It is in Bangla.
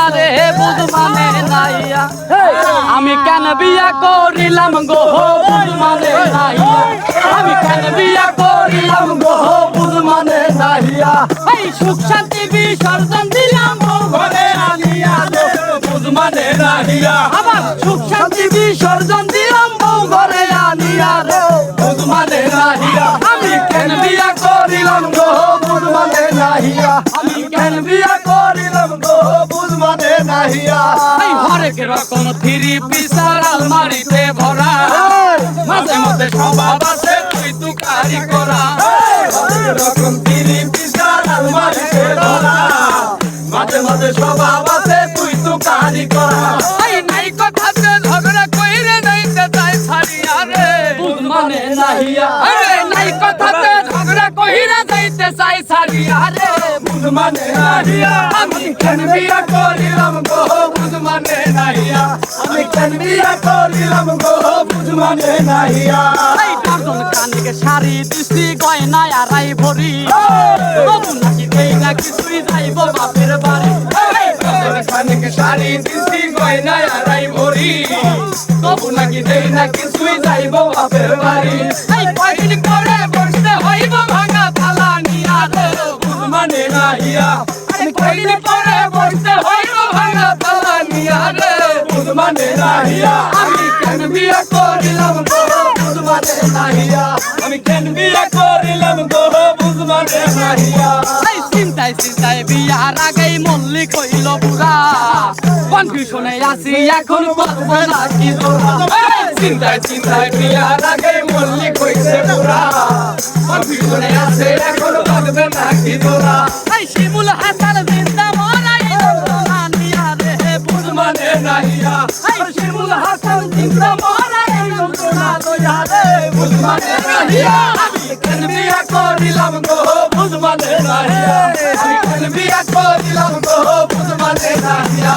নাইয়া রে বুঝ মানে নাইয়া আমি কেন বিয়া করিলাম গো বুঝ মানে নাইয়া আমি কেন বিয়া করিলাম গো বুঝ মানে নাইয়া এই সুখ শান্তি বিসর্জন দিলাম ঘরে আনিয়া বুঝ মানে নাইয়া আবার সুখ শান্তি বিসর্জন দিলাম ঘরে আনিয়া রে বুঝ মানে নাইয়া আমি কেন বিয়া করিলাম গো বুঝ মানে নাইয়া আমি কেন বিয়া করিলাম গো বুঝ মানে নাইয়া এই হরেক রকম থ্রি পিসার আলমারিতে ভরা মাঝে মধ্যে স্বভাব আছে তুই তুকারি করা হরেক রকম থ্রি পিসার আলমারিতে ভরা মাঝে মধ্যে স্বভাব আছে তুই তুকারি করা এই নাই কথাতে ঝগড়া কইরে নাইতে চাই ছাড়িয়া রে বুঝ মানে নাইয়া আরে নাই কথাতে ঝগড়া কইরে যাইতে চাই ছাড়িয়া রে বুঝ মানে নাইয়া আমি কেন বিয়া করিলাম গো বুঝ মানে নাইয়া আমি কেন বিয়া করিলাম গো বুঝ মানে নাইয়া এই কারণ কানকে শাড়ি দিছি গয়না আড়াই ভরি তবু নাকি দেই না কিছুই যাইব বাপের বাড়ি এই কানকে শাড়ি দিছি গয়না আড়াই ভরি তবু নাকি দেই না কিছুই যাইব বাপের বাড়ি এই কয়দিন করে বসতে হইব ভাঙা থালা নিয়া রে বুঝ মানে নাইয়া আমি কয়দিন করে বসতে হইব ভাঙা থালা নিয়া রে বুঝ মানে নাইয়া আমি কেন বিয়া করিলাম গো বুঝ মানে নাইয়া আমি কেন বিয়া করিলাম গো বুঝ মানে নাইয়া এই চিন্তায় চিন্তায় বিয়ার আগেই মল্লিক হইল বুড়া কনফিউশনে আছি এখন পারবো না কি জোড়া চিন্তায় চিন্তায় বিয়ার আগেই মল্লিক হইছে বুড়া কনফিউশনে আছে এখন পারবে না কি জোড়া এই শিমুল হাসান জিন্দা মলাই না নিয়া রে বুঝ মানে নাইয়া এই শিমুল হাসান জিন্দা মলাই না দয়া রে বুঝ মানে নাইয়া আমি কেন বিয়া করিলাম গো বুঝ মানে নাইয়া আমি কেন বিয়া করিলাম গো বুঝ মানে নাইয়া।